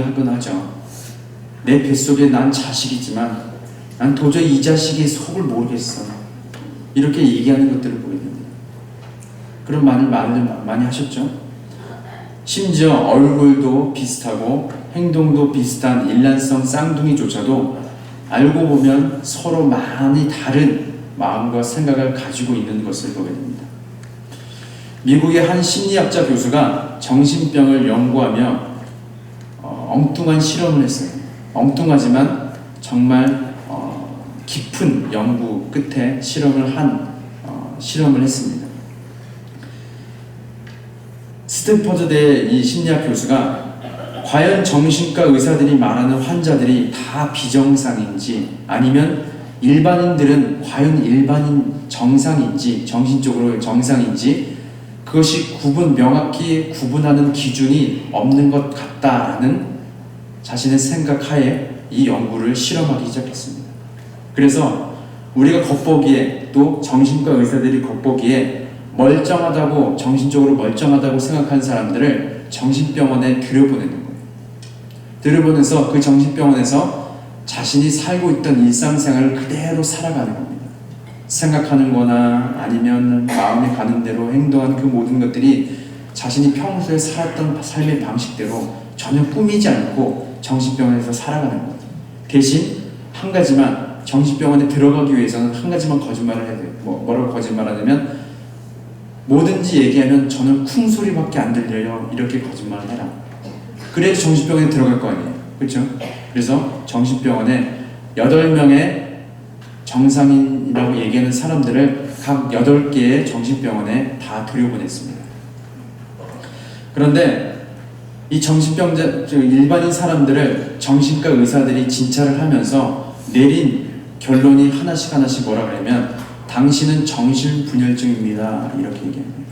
고민을 하곤 하죠. 내 뱃속에 난 자식이지만 난 도저히 이 자식의 속을 모르겠어. 이렇게 얘기하는 것들을 보게 됩니다. 그런 말을 많이 하셨죠. 심지어 얼굴도 비슷하고 행동도 비슷한 일란성 쌍둥이조차도 알고 보면 서로 많이 다른 마음과 생각을 가지고 있는 것을 보게 됩니다. 미국의 한 심리학자 교수가 정신병을 연구하며 엉뚱한 실험을 했어요. 엉뚱하지만 정말 깊은 연구 끝에 실험을 했습니다. 스탠퍼드대 이 심리학 교수가 과연 정신과 의사들이 말하는 환자들이 다 비정상인지 아니면 일반인들은 과연 일반인 정상인지 정신적으로 정상인지 그것이 명확히 구분하는 기준이 없는 것 같다라는 자신의 생각하에 이 연구를 실험하기 시작했습니다. 그래서 우리가 겉보기에 또 정신과 의사들이 겉보기에 멀쩡하다고 정신적으로 멀쩡하다고 생각한 사람들을 정신병원에 들여보내는 거예요. 들여보내서 그 정신병원에서 자신이 살고 있던 일상생활을 그대로 살아가는 겁니다. 생각하는 거나 아니면 마음이 가는 대로 행동하는 그 모든 것들이 자신이 평소에 살았던 삶의 방식대로 전혀 꾸미지 않고 정신병원에서 살아가는 거예요. 대신 한 가지만 정신병원에 들어가기 위해서는 한 가지만 거짓말을 해야 돼요. 뭐라고 거짓말하냐면 뭐든지 얘기하면 저는 쿵소리밖에 안 들려요. 이렇게 거짓말을 해라. 그래야지 정신병원에 들어갈 거 아니에요. 그렇죠? 그래서 정신병원에 8명의 정상인이라고 얘기하는 사람들을 각 8개의 정신병원에 다 들여보냈습니다. 그런데 이 일반인 사람들을 정신과 의사들이 진찰을 하면서 내린 결론이 하나씩 뭐라 그러냐면 당신은 정신분열증입니다. 이렇게 얘기합니다.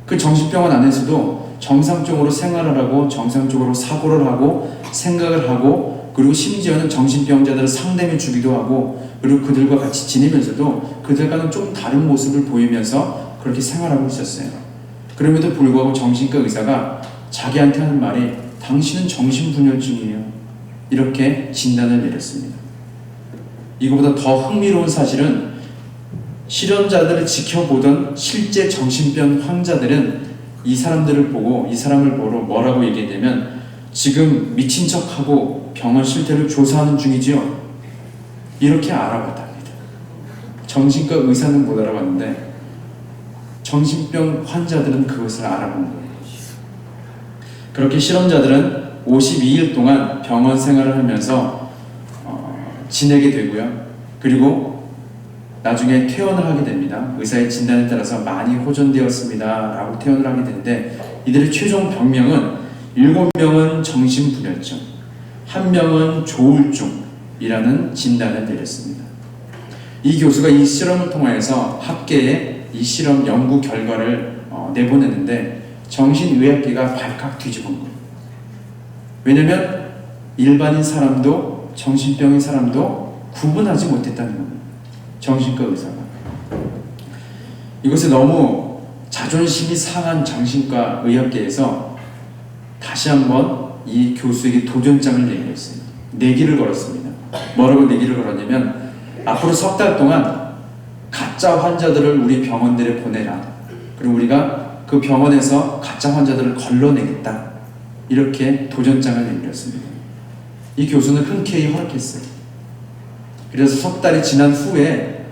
그 정신병원 안에서도 정상적으로 생활을 하고 정상적으로 사고를 하고 생각을 하고 그리고 심지어는 정신병자들을 상담해 주기도 하고 그리고 그들과 같이 지내면서도 그들과는 좀 다른 모습을 보이면서 그렇게 생활하고 있었어요. 그럼에도 불구하고 정신과 의사가 자기한테 하는 말이 당신은 정신분열증이에요. 이렇게 진단을 내렸습니다. 이거보다 더 흥미로운 사실은 실험자들을 지켜보던 실제 정신병 환자들은 이 사람을 보고 뭐라고 얘기했냐면 지금 미친 척하고 병원 실태를 조사하는 중이지요. 이렇게 알아봤답니다. 정신과 의사는 못 알아봤는데 정신병 환자들은 그것을 알아본 거예요. 그렇게 실험자들은 52일 동안 병원 생활을 하면서 지내게 되고요. 그리고 나중에 퇴원을 하게 됩니다. 의사의 진단에 따라서 많이 호전되었습니다 라고 퇴원을 하게 되는데 이들의 최종 병명은 7명은 정신분열증, 1명은 조울증이라는 진단을 내렸습니다. 이 교수가 이 실험을 통해서 학계에 이 실험 연구 결과를 내보내는데 정신의학계가 발칵 뒤집은 거예요. 왜냐면 일반인 사람도 정신병인 사람도 구분하지 못했다는 겁니다. 정신과 의사가. 이것에 너무 자존심이 상한 정신과 의학계에서 다시 한번 이 교수에게 도전장을 내밀었어요. 내기를 걸었습니다. 뭐라고 내기를 걸었냐면 앞으로 석 달 동안 가짜 환자들을 우리 병원들에 보내라. 그리고 우리가 그 병원에서 가짜 환자들을 걸러내겠다. 이렇게 도전장을 내밀었습니다. 이 교수는 흔쾌히 허락했어요. 그래서 석 달이 지난 후에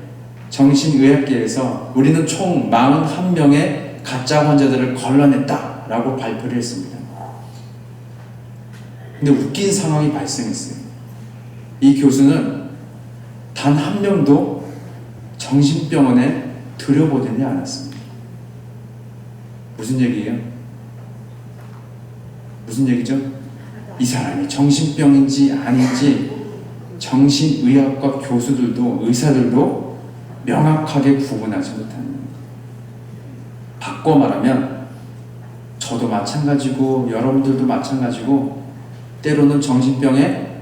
정신의학계에서 우리는 총 41명의 가짜 환자들을 걸러냈다 라고 발표를 했습니다. 근데 웃긴 상황이 발생했어요. 이 교수는 단 한 명도 정신병원에 들여보내지 않았습니다. 무슨 얘기예요? 무슨 얘기죠? 이 사람이 정신병인지 아닌지 정신의학과 교수들도 의사들도 명확하게 구분하지 못하는 겁니다. 바꿔 말하면 저도 마찬가지고 여러분들도 마찬가지고 때로는 정신병에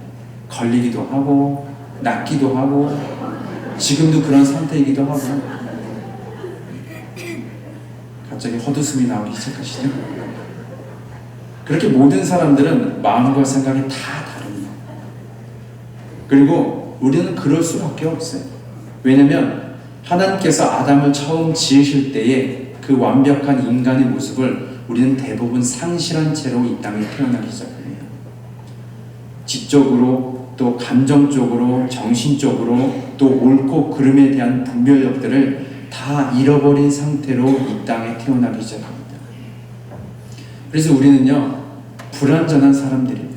걸리기도 하고 낫기도 하고 지금도 그런 상태이기도 하고 갑자기 헛웃음이 나오기 시작하시죠? 그렇게 모든 사람들은 마음과 생각이 다 다릅니다. 그리고 우리는 그럴 수밖에 없어요. 왜냐하면 하나님께서 아담을 처음 지으실 때에 그 완벽한 인간의 모습을 우리는 대부분 상실한 채로 이 땅에 태어나기 시작합니다. 지적으로, 또 감정적으로, 정신적으로, 또 옳고 그름에 대한 분별력들을 다 잃어버린 상태로 이 땅에 태어나기 시작합니다. 그래서 우리는요, 불완전한 사람들입니다.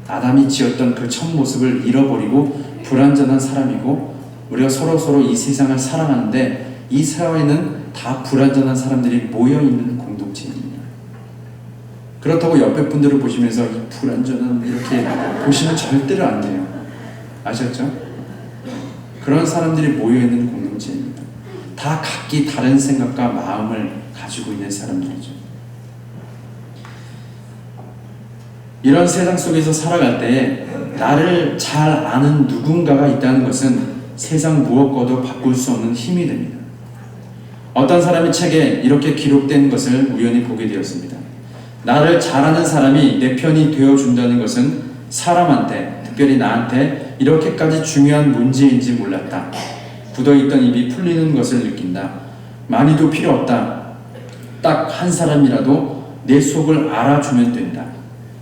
아담이 지었던 그 첫 모습을 잃어버리고 불완전한 사람이고, 우리가 서로 이 세상을 사랑하는데 이 사회는 다 불완전한 사람들이 모여있는 공동체입니다. 그렇다고 옆에 분들을 보시면서 이 불완전한 이렇게 보시면 절대로 안 돼요. 아셨죠? 그런 사람들이 모여있는 공동체입니다. 다 각기 다른 생각과 마음을 가지고 있는 사람들이죠. 이런 세상 속에서 살아갈 때 나를 잘 아는 누군가가 있다는 것은 세상 무엇과도 바꿀 수 없는 힘이 됩니다. 어떤 사람의 책에 이렇게 기록된 것을 우연히 보게 되었습니다. 나를 잘 아는 사람이 내 편이 되어준다는 것은 사람한테, 특별히 나한테 이렇게까지 중요한 문제인지 몰랐다. 굳어있던 입이 풀리는 것을 느낀다. 많이도 필요 없다. 딱 한 사람이라도 내 속을 알아주면 된다.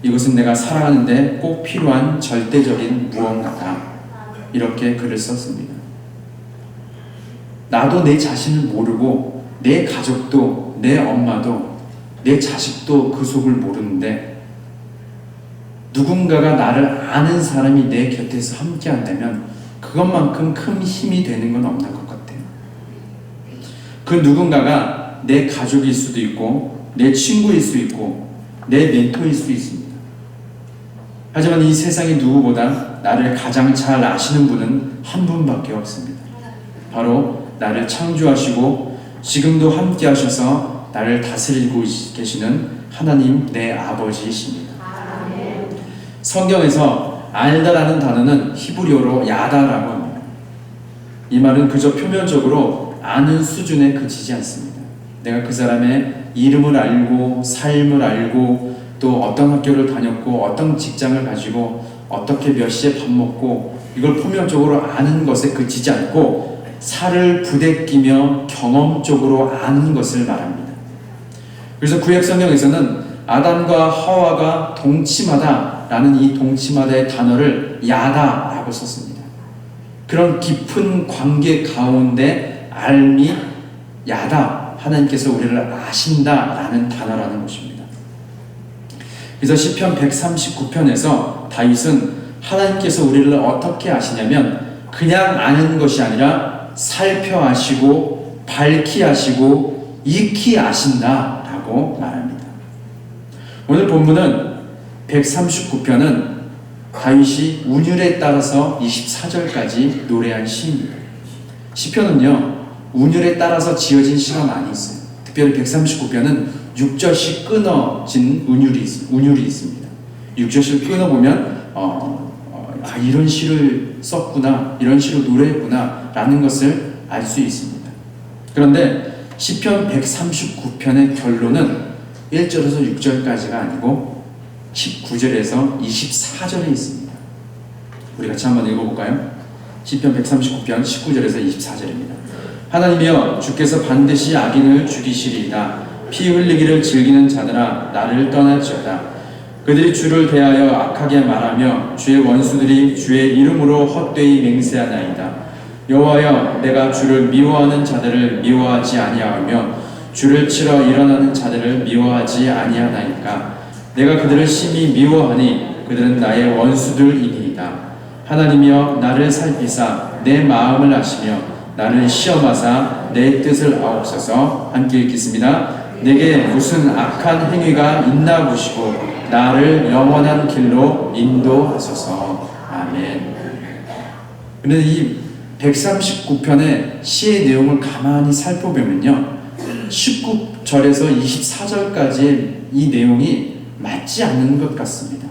이것은 내가 살아가는데 꼭 필요한 절대적인 무언가다. 이렇게 글을 썼습니다. 나도 내 자신을 모르고 내 가족도, 내 엄마도, 내 자식도 그 속을 모르는데 누군가가 나를 아는 사람이 내 곁에서 함께 한다면 그것만큼 큰 힘이 되는 건 없는 것 같아요. 그 누군가가 내 가족일 수도 있고 내 친구일 수 있고 내 멘토일 수 있습니다. 하지만 이 세상의 누구보다 나를 가장 잘 아시는 분은 한 분밖에 없습니다. 바로 나를 창조하시고 지금도 함께 하셔서 나를 다스리고 계시는 하나님 내 아버지이십니다. 성경에서 알다라는 단어는 히브리어로 야다라고 합니다. 이 말은 그저 표면적으로 아는 수준에 그치지 않습니다. 내가 그 사람의 이름을 알고 삶을 알고 또 어떤 학교를 다녔고 어떤 직장을 가지고 어떻게 몇 시에 밥 먹고 이걸 표면적으로 아는 것에 그치지 않고 살을 부대끼며 경험적으로 아는 것을 말합니다. 그래서 구약 성경에서는 아담과 하와가 동침하다라는 이 동침하다의 단어를 야다라고 썼습니다. 그런 깊은 관계 가운데 알미 야다, 하나님께서 우리를 아신다라는 단어라는 것입니다. 그래서 시편 139편에서 다윗은 하나님께서 우리를 어떻게 아시냐면 그냥 아는 것이 아니라 살펴 아시고 밝히 아시고 익히 아신다라고 말합니다. 오늘 본문은 139편은 다윗이 운율에 따라서 24절까지 노래한 시입니다. 시편은요, 운율에 따라서 지어진 시가 많이 있어요. 특별히 139편은 6절씩 끊어진 운율이 있습니다. 6절씩 끊어보면 이런 시를 썼구나, 이런 시로 노래했구나 라는 것을 알 수 있습니다. 그런데 시편 139편의 결론은 1절에서 6절까지가 아니고 19절에서 24절에 있습니다. 우리 같이 한번 읽어볼까요? 시편 139편 19절에서 24절입니다. 하나님이여, 주께서 반드시 악인을 죽이시리이다. 피 흘리기를 즐기는 자들아, 나를 떠날지어다. 그들이 주를 대하여 악하게 말하며 주의 원수들이 주의 이름으로 헛되이 맹세하나이다. 여호와여, 내가 주를 미워하는 자들을 미워하지 아니하며 주를 치러 일어나는 자들을 미워하지 아니하나이까. 내가 그들을 심히 미워하니 그들은 나의 원수들이니이다. 하나님이여, 나를 살피사 내 마음을 아시며 나를 시험하사 내 뜻을 아옵소서. 함께 읽겠습니다. 내게 무슨 악한 행위가 있나 보시고 나를 영원한 길로 인도하소서. 아멘. 그런데 이 139편의 시의 내용을 가만히 살펴보면요, 19절에서 24절까지의 이 내용이 맞지 않는 것 같습니다.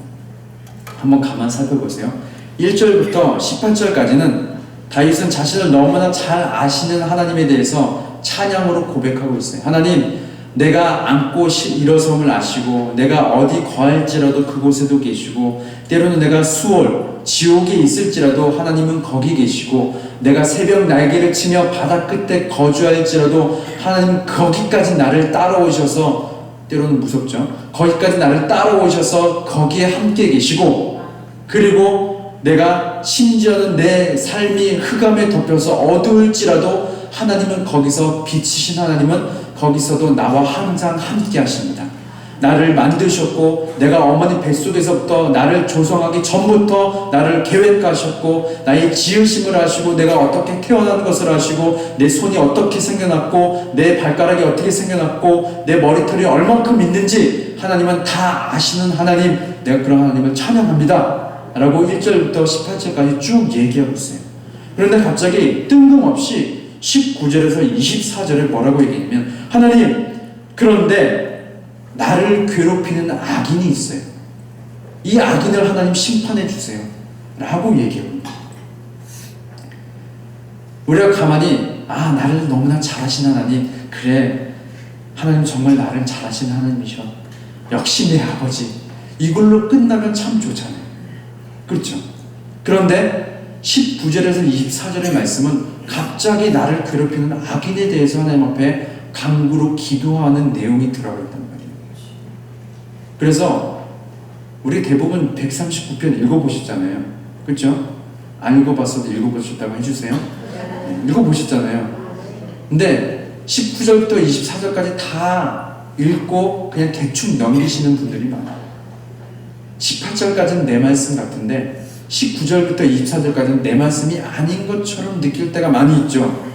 한번 가만 살펴보세요. 1절부터 18절까지는 다윗은 자신을 너무나 잘 아시는 하나님에 대해서 찬양으로 고백하고 있어요. 하나님, 내가 앉고 일어섬을 아시고 내가 어디 거할지라도 그곳에도 계시고 때로는 내가 수월 지옥에 있을지라도 하나님은 거기 계시고 내가 새벽 날개를 치며 바다 끝에 거주할지라도 하나님 거기까지 나를 따라오셔서 때로는 무섭죠. 거기까지 나를 따라오셔서 거기에 함께 계시고 그리고 내가 심지어는 내 삶이 흑암에 덮여서 어두울지라도 하나님은 거기서 빛이신 하나님은 거기서도 나와 항상 함께 하십니다. 나를 만드셨고 내가 어머니 뱃속에서부터 나를 조성하기 전부터 나를 계획하셨고 나의 지으심을 아시고 내가 어떻게 태어난 것을 아시고 내 손이 어떻게 생겨났고 내 발가락이 어떻게 생겨났고 내 머리털이 얼만큼 있는지 하나님은 다 아시는 하나님, 내가 그런 하나님을 찬양합니다 라고 1절부터 18절까지 쭉 얘기하고 있어요. 그런데 갑자기 뜬금없이 19절에서 24절에 뭐라고 얘기하냐면 하나님, 그런데 나를 괴롭히는 악인이 있어요. 이 악인을 하나님 심판해 주세요 라고 얘기합니다. 우리가 가만히 나를 너무나 잘하시는 하나님, 그래 하나님 정말 나를 잘하시는 하나님이셔, 역시 내 아버지, 이걸로 끝나면 참 좋잖아요. 그렇죠? 그런데 19절에서 24절의 말씀은 갑자기 나를 괴롭히는 악인에 대해서 하나님 앞에 간구로 기도하는 내용이 들어가 있단 말이에요. 그래서 우리 대부분 139편 읽어보셨잖아요. 그렇죠? 안 읽어봤어도 읽어보셨다고 해주세요. 네, 읽어보셨잖아요. 근데 19절부터 24절까지 다 읽고 그냥 대충 넘기시는 분들이 많아요. 18절까지는 내 말씀 같은데 19절부터 24절까지는 내 말씀이 아닌 것처럼 느낄 때가 많이 있죠.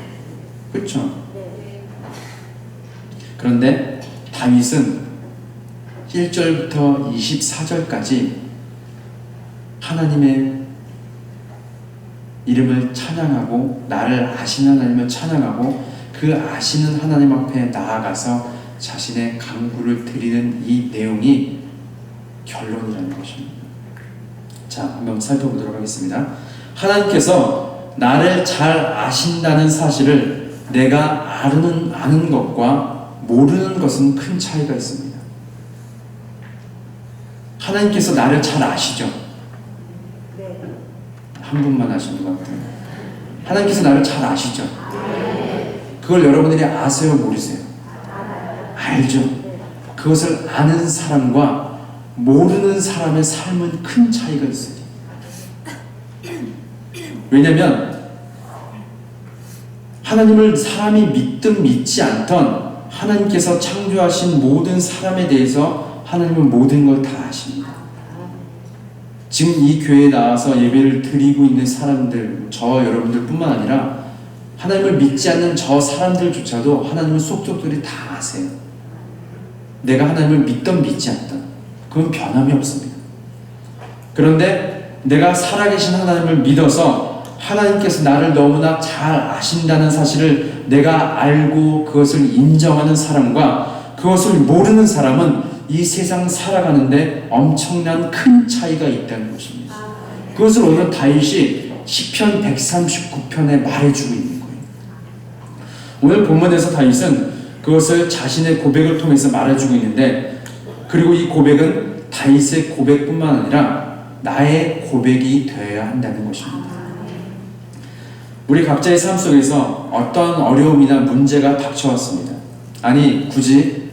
그렇죠? 그런데 다윗은 1절부터 24절까지 하나님의 이름을 찬양하고 나를 아시는 하나님을 찬양하고 그 아시는 하나님 앞에 나아가서 자신의 간구를 드리는 이 내용이 결론이라는 것입니다. 자, 한번 살펴보도록 하겠습니다. 하나님께서 나를 잘 아신다는 사실을 내가 아는 것과 모르는 것은 큰 차이가 있습니다. 하나님께서 나를 잘 아시죠? 한 분만 아시는 것 같아요. 하나님께서 나를 잘 아시죠? 그걸 여러분들이 아세요? 모르세요? 알죠? 그것을 아는 사람과 모르는 사람의 삶은 큰 차이가 있어요. 왜냐하면 하나님을 사람이 믿든 믿지 않던 하나님께서 창조하신 모든 사람에 대해서 하나님은 모든 걸 다 아십니다. 지금 이 교회에 나와서 예배를 드리고 있는 사람들, 저 여러분들 뿐만 아니라 하나님을 믿지 않는 저 사람들조차도 하나님은 속속들이 다 아세요. 내가 하나님을 믿던 믿지 않던 그건 변함이 없습니다. 그런데 내가 살아계신 하나님을 믿어서 하나님께서 나를 너무나 잘 아신다는 사실을 내가 알고 그것을 인정하는 사람과 그것을 모르는 사람은 이 세상 살아가는데 엄청난 큰 차이가 있다는 것입니다. 그것을 오늘 다윗이 시편 139편에 말해주고 있는 거예요. 오늘 본문에서 다윗은 그것을 자신의 고백을 통해서 말해주고 있는데, 그리고 이 고백은 다윗의 고백뿐만 아니라 나의 고백이 되어야 한다는 것입니다. 우리 각자의 삶 속에서 어떤 어려움이나 문제가 닥쳐왔습니다. 아니, 굳이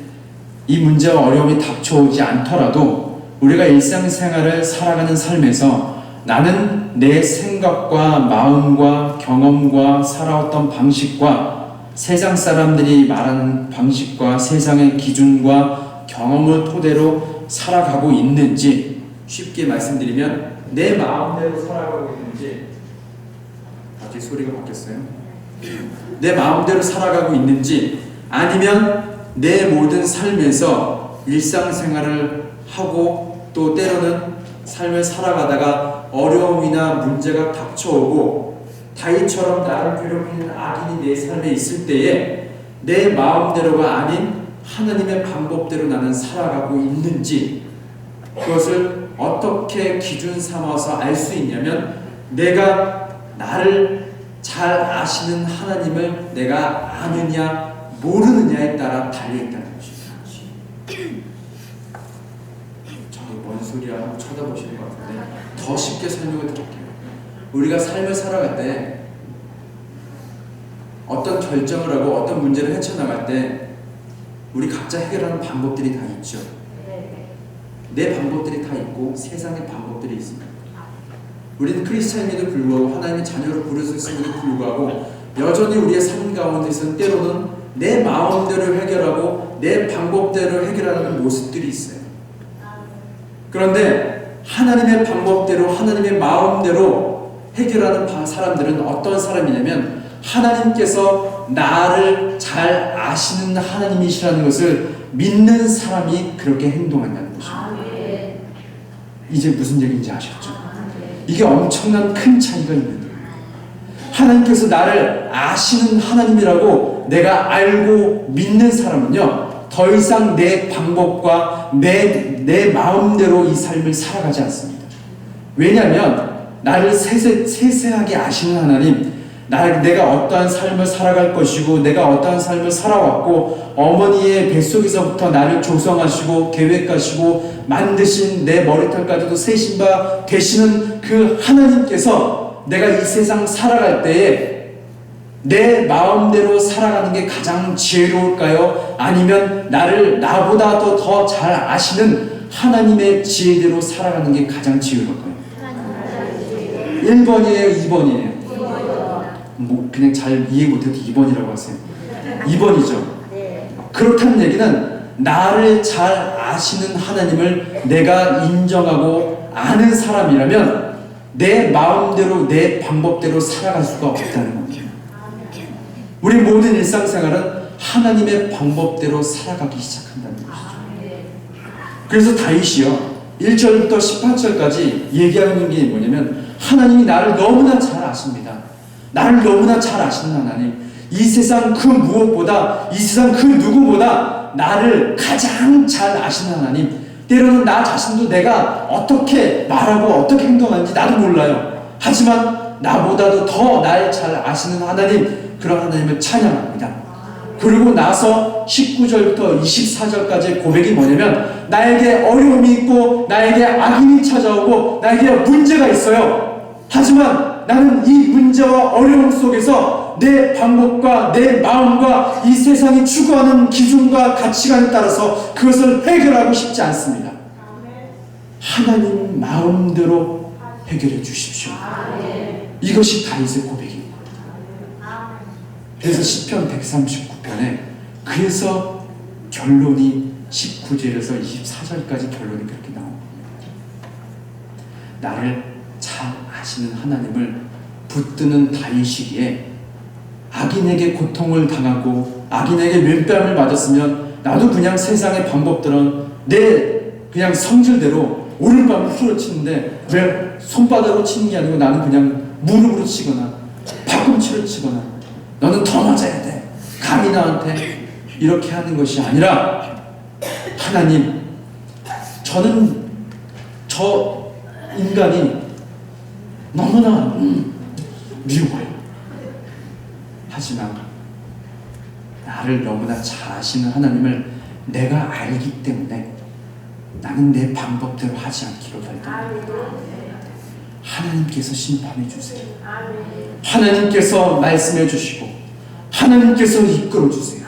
이 문제와 어려움이 닥쳐오지 않더라도 우리가 일상생활을 살아가는 삶에서 나는 내 생각과 마음과 경험과 살아왔던 방식과 세상 사람들이 말하는 방식과 세상의 기준과 경험을 토대로 살아가고 있는지, 쉽게 말씀드리면 내 마음대로 살아가고 있는지, 갑자기 소리가 바뀌었어요. 내 마음대로 살아가고 있는지, 아니면 내 모든 삶에서 일상생활을 하고 또 때로는 삶을 살아가다가 어려움이나 문제가 닥쳐오고 다윗처럼 나를 괴롭히는 악인이 내 삶에 있을 때에 내 마음대로가 아닌 하나님의 방법대로 나는 살아가고 있는지, 그것을 어떻게 기준 삼아서 알 수 있냐면 내가 나를 잘 아시는 하나님을 내가 아느냐 모르느냐에 따라 달려있다는 것입니다. 소리야 하고 쳐다보시는 것 같은데 더 쉽게 설명을 드릴게요. 우리가 삶을 살아갈 때 어떤 결정을 하고 어떤 문제를 헤쳐나갈 때 우리 각자 해결하는 방법들이 다 있죠. 내 방법들이 다 있고 세상의 방법들이 있습니다. 우리는 크리스찬임에도 불구하고 하나님의 자녀로 부르셨음에도 불구하고 여전히 우리의 삶 가운데서는 때로는 내 마음대로 해결하고 내 방법대로 해결하는 모습들이 있어요. 그런데 하나님의 방법대로 하나님의 마음대로 해결하는 사람들은 어떤 사람이냐면 하나님께서 나를 잘 아시는 하나님이시라는 것을 믿는 사람이 그렇게 행동한다는 것입니다. 이제 무슨 얘기인지 아셨죠? 이게 엄청난 큰 차이가 있는 거예요. 하나님께서 나를 아시는 하나님이라고 내가 알고 믿는 사람은요, 더 이상 내 방법과 내 마음대로 이 삶을 살아가지 않습니다. 왜냐하면 나를 세세하게 아시는 하나님, 내가 어떠한 삶을 살아갈 것이고 내가 어떠한 삶을 살아왔고 어머니의 뱃속에서부터 나를 조성하시고 계획하시고 만드신 내 머리털까지도 세신 바 되시는 그 하나님께서 내가 이 세상 살아갈 때에 내 마음대로 살아가는 게 가장 지혜로울까요? 아니면 나보다도 더 잘 아시는 하나님의 지혜대로 살아가는 게 가장 지혜로울까요? 1번이에요? 2번이에요? 그냥 잘 이해 못해도 2번이라고 하세요. 2번이죠. 그렇다는 얘기는 나를 잘 아시는 하나님을 내가 인정하고 아는 사람이라면 내 마음대로 내 방법대로 살아갈 수가 없다는 겁니다. 우리 모든 일상생활은 하나님의 방법대로 살아가기 시작한다는 것이죠. 그래서 다윗이요 1절부터 18절까지 얘기하는 게 뭐냐면 하나님이 나를 너무나 잘 아십니다. 나를 너무나 잘 아시는 하나님, 이 세상 그 무엇보다, 이 세상 그 누구보다 나를 가장 잘 아시는 하나님, 때로는 나 자신도 내가 어떻게 말하고 어떻게 행동하는지 나도 몰라요. 하지만 나보다도 더 날 잘 아시는 하나님, 그런 하나님을 찬양합니다. 그리고 나서 19절부터 24절까지의 고백이 뭐냐면 나에게 어려움이 있고 나에게 악인이 찾아오고 나에게 문제가 있어요. 하지만 나는 이 문제와 어려움 속에서 내 방법과 내 마음과 이 세상이 추구하는 기준과 가치관에 따라서 그것을 해결하고 싶지 않습니다. 하나님 마음대로 해결해 주십시오. 이것이 다윗의 고백입니다. 그래서 시편 139편에 그래서 결론이 19절에서 24절까지 결론이 그렇게 나옵니다. 나를 잘 아시는 하나님을 붙드는 다윗이기에 악인에게 고통을 당하고 악인에게 멸뺨을 맞았으면 나도 그냥 세상의 방법들은 내 그냥 성질대로 오른밤을 후려치는데 왜 손바닥으로 치는 게 아니고 나는 그냥 무릎으로 치거나 팔꿈치로 치거나 너는 더 맞아야 돼 감히 나한테 이렇게 하는 것이 아니라 하나님 저는 저 인간이 너무나 미워요. 하지만 나를 너무나 잘 아시는 하나님을 내가 알기 때문에 나는 내 방법대로 하지 않기로 결정합니다. 하나님께서 심판해 주세요. 하나님께서 말씀해 주시고 하나님께서 이끌어 주세요.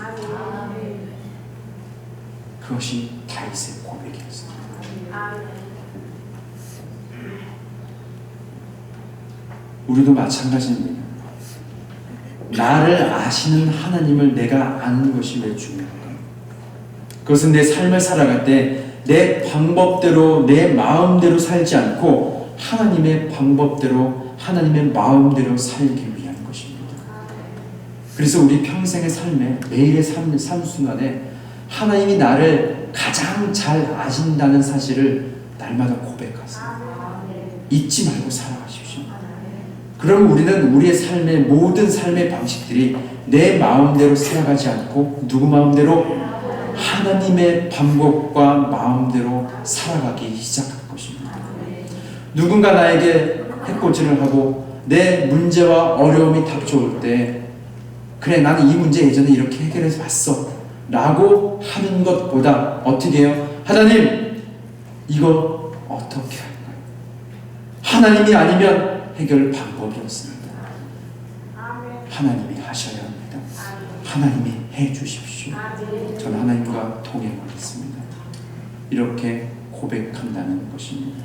그것이 다윗의 고백이었습니다. 우리도 마찬가지입니다. 나를 아시는 하나님을 내가 아는 것이 왜 중요한가요? 그것은 내 삶을 살아갈 때 내 방법대로 내 마음대로 살지 않고 하나님의 방법대로 하나님의 마음대로 살기 위한 것입니다. 그래서 우리 평생의 삶에 매일의 삶 순간에 하나님이 나를 가장 잘 아신다는 사실을 날마다 고백하세요. 잊지 말고 살아가십시오. 그럼 우리는 우리의 삶의 모든 삶의 방식들이 내 마음대로 살아가지 않고 누구 마음대로 하나님의 방법과 마음대로 살아가기 시작할 것입니다. 누군가 나에게 해코지를 하고 내 문제와 어려움이 닥쳐올 때 그래 나는 이 문제 예전에 이렇게 해결해서 봤어 라고 하는 것보다 어떻게 해요? 하나님 이거 어떻게 할까요? 하나님이 아니면 해결 방법이 없습니다. 하나님이 하셔야 합니다. 하나님이 해 주십시오. 저는 하나님과 동행하겠습니다. 이렇게 고백한다는 것입니다.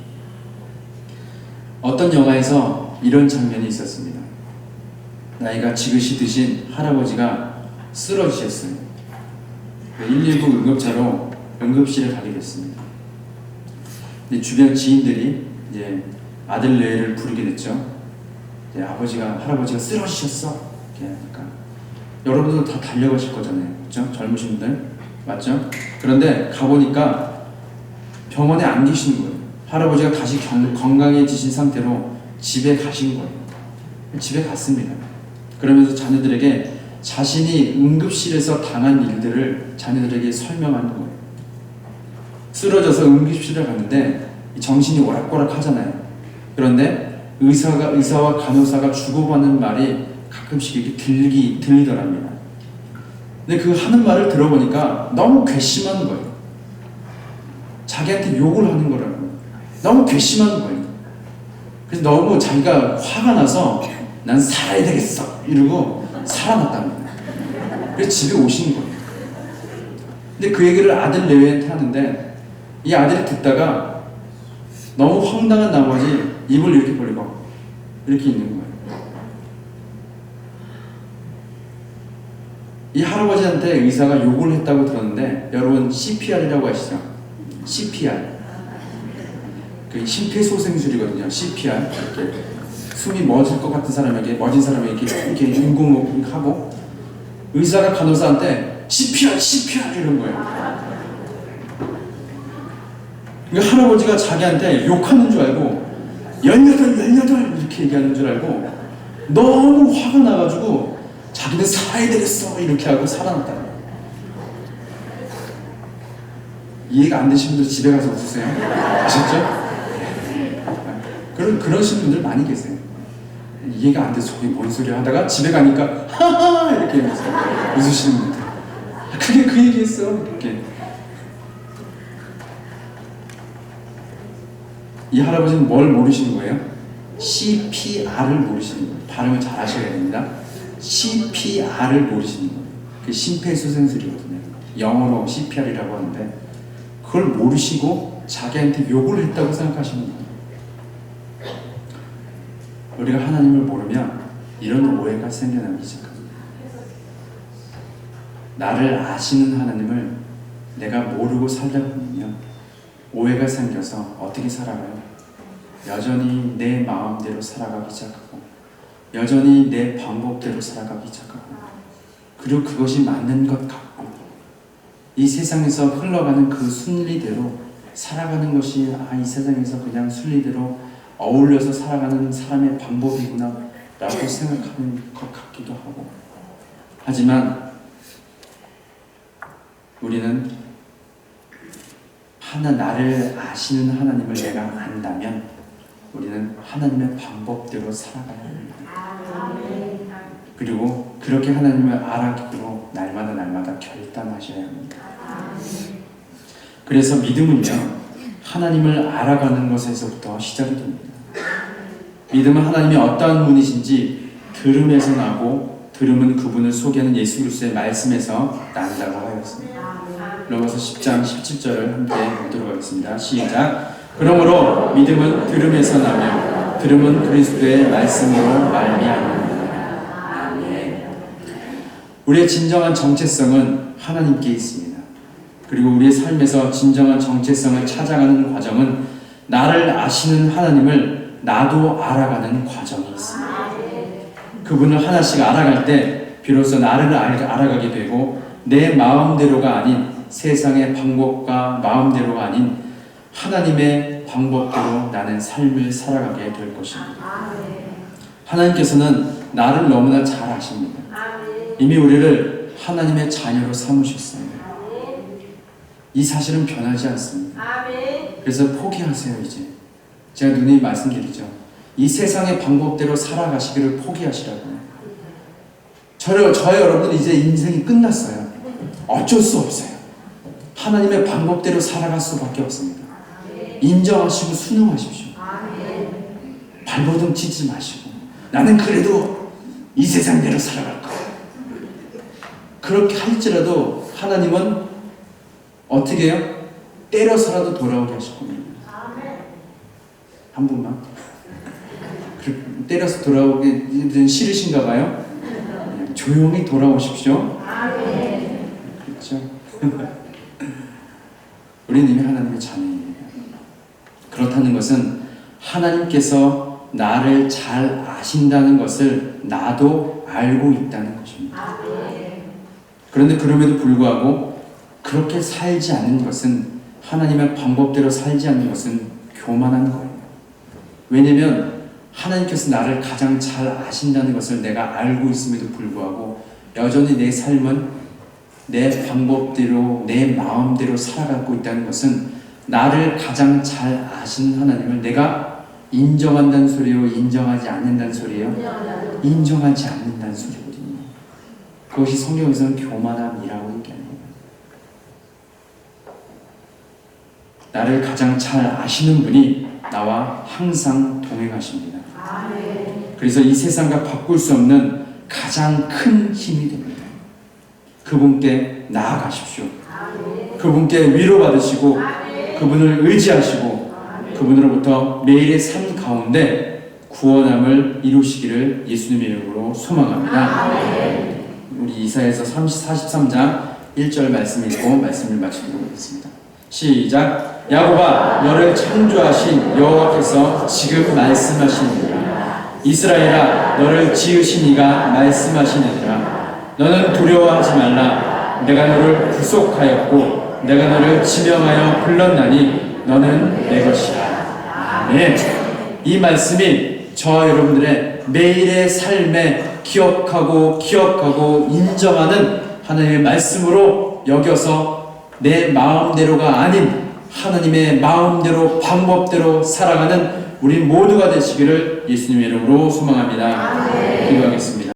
어떤 영화에서 이런 장면이 있었습니다. 나이가 지긋이 드신 할아버지가 쓰러지셨어요. 119 응급차로 응급실에 가게 됐습니다. 근데 주변 지인들이 이제 아들 내외를 부르게 됐죠. 이제 할아버지가 쓰러지셨어. 그러니까 여러분들도 다 달려가실 거잖아요, 그렇죠? 젊으신 분들 맞죠? 그런데 가보니까 병원에 안 계시는 거예요. 할아버지가 다시 건강해지신 상태로 집에 가신 거예요. 집에 갔습니다. 그러면서 자녀들에게 자신이 응급실에서 당한 일들을 자녀들에게 설명하는 거예요. 쓰러져서 응급실에 갔는데 정신이 오락가락 하잖아요. 그런데 의사와 간호사가 주고받는 말이 가끔씩 이렇게 들리더랍니다. 근데 그 하는 말을 들어보니까 너무 괘씸한 거예요. 자기한테 욕을 하는 거라고. 너무 괘씸한 거예요. 그래서 너무 자기가 화가 나서 난 살아야 되겠어 이러고 살아났답니다. 그래서 집에 오신 거예요. 근데 그 얘기를 아들 내외한테 하는데 이 아들이 듣다가 너무 황당한 나머지 입을 이렇게 벌리고 이렇게 있는 거예요. 이 할아버지한테 의사가 욕을 했다고 들었는데 여러분 CPR이라고 아시죠? CPR 그 심폐소생술이거든요. CPR 이렇게 숨이 멎을 것 같은 사람에게 멎은 사람에게 이렇게 인공호흡하고 의사가 간호사한테 CPR 이런 거예요. 그러니까 할아버지가 자기한테 욕하는 줄 알고 18 이렇게 얘기하는 줄 알고 너무 화가 나가지고 자기는 살아야 되겠어 이렇게 하고 살아났다. 이해가 안 되신 분들 집에 가서 웃으세요. 아셨죠? 그러신 분들 많이 계세요. 이해가 안 돼서 저게 뭔 소리야 하다가 집에 가니까 하하 이렇게 웃으시는 분들. 그게 그 얘기했어. 이렇게. 이 할아버지는 뭘 모르시는 거예요? CPR을 모르시는 거예요. 발음을 잘 하셔야 됩니다. CPR을 모르시는 거예요. 그게 심폐소생술이거든요. 영어로 CPR이라고 하는데 그걸 모르시고 자기한테 욕을 했다고 생각하시는 거예요. 우리가 하나님을 모르면 이런 오해가 생겨나기 시작합니다. 나를 아시는 하나님을 내가 모르고 살다 보면 오해가 생겨서 어떻게 살아가요? 여전히 내 마음대로 살아가기 시작하고 여전히 내 방법대로 살아가기 시작하고 그리고 그것이 맞는 것 같고 이 세상에서 흘러가는 그 순리대로 살아가는 것이 이 세상에서 그냥 순리대로 어울려서 살아가는 사람의 방법이구나 라고 생각하는 것 같기도 하고 하지만 우리는 나를 아시는 하나님을 내가 안다면 우리는 하나님의 방법대로 살아가야 합니다. 그리고 그렇게 하나님을 알아가기로 날마다 결단하셔야 합니다. 그래서 믿음은요 하나님을 알아가는 것에서부터 시작이 됩니다. 믿음은 하나님이 어떠한 분이신지 들음에서 나고 들음은 그분을 소개하는 예수 그리스도의 말씀에서 난다고 하였습니다. 로마서 10장 17절을 함께 보도록 하겠습니다. 시작. 그러므로 믿음은 들음에서 나며 들음은 그리스도의 말씀으로 말미암습니다. 아멘. 우리의 진정한 정체성은 하나님께 있습니다. 그리고 우리의 삶에서 진정한 정체성을 찾아가는 과정은 나를 아시는 하나님을 나도 알아가는 과정이 있습니다. 그분을 하나씩 알아갈 때 비로소 나를 알아가게 되고 내 마음대로가 아닌 세상의 방법과 마음대로가 아닌 하나님의 방법대로 나는 삶을 살아가게 될 것입니다. 하나님께서는 나를 너무나 잘 아십니다. 이미 우리를 하나님의 자녀로 삼으셨어요. 이 사실은 변하지 않습니다. 그래서 포기하세요. 이제 제가 누누이 말씀드리죠. 이 세상의 방법대로 살아가시기를 포기하시라고요. 저와 여러분은 이제 인생이 끝났어요. 어쩔 수 없어요. 하나님의 방법대로 살아갈 수밖에 없습니다. 인정하시고 순응하십시오. 발버둥 치지 마시고 나는 그래도 이 세상대로 살아갈 거야. 그렇게 할지라도 하나님은 어떻게 해요? 때려서라도 돌아오게 하실 겁니다. 한 분만. 때려서 돌아오기 싫으신가 봐요. 조용히 돌아오십시오. 그렇죠? 우리는 이미 하나님의 자녀예요. 그렇다는 것은 하나님께서 나를 잘 아신다는 것을 나도 알고 있다는 것입니다. 그런데 그럼에도 불구하고 그렇게 살지 않는 것은, 하나님의 방법대로 살지 않는 것은 교만한 거예요. 왜냐하면 하나님께서 나를 가장 잘 아신다는 것을 내가 알고 있음에도 불구하고 여전히 내 삶은 내 방법대로 내 마음대로 살아가고 있다는 것은 나를 가장 잘 아신 하나님을 내가 인정한다는 소리요, 인정하지 않는다는 소리예요? 인정하지 않는다는 소리거든요. 그것이 성경에서는 교만함이라고 얘기합니다. 나를 가장 잘 아시는 분이 나와 항상 동행하십니다. 그래서 이 세상과 바꿀 수 없는 가장 큰 힘이 됩니다. 그분께 나아가십시오. 그분께 위로받으시고 그분을 의지하시고 그분으로부터 매일의 삶 가운데 구원함을 이루시기를 예수님의 이름으로 소망합니다. 우리 이사야서 43장 1절 말씀 읽고 말씀을 마치도록 하겠습니다. 시작. 야곱아, 너를 창조하신 여호와께서 지금 말씀하시느니라. 이스라엘아, 너를 지으신 이가 말씀하시느니라. 너는 두려워하지 말라. 내가 너를 구속하였고 내가 너를 지명하여 불렀나니 너는 내 것이라. 아멘. 이 말씀이 저와 여러분들의 매일의 삶에 기억하고 인정하는 하나님의 말씀으로 여겨서 내 마음대로가 아닌 하나님의 마음대로 방법대로 살아가는 우리 모두가 되시기를 예수님의 이름으로 소망합니다. 기도하겠습니다.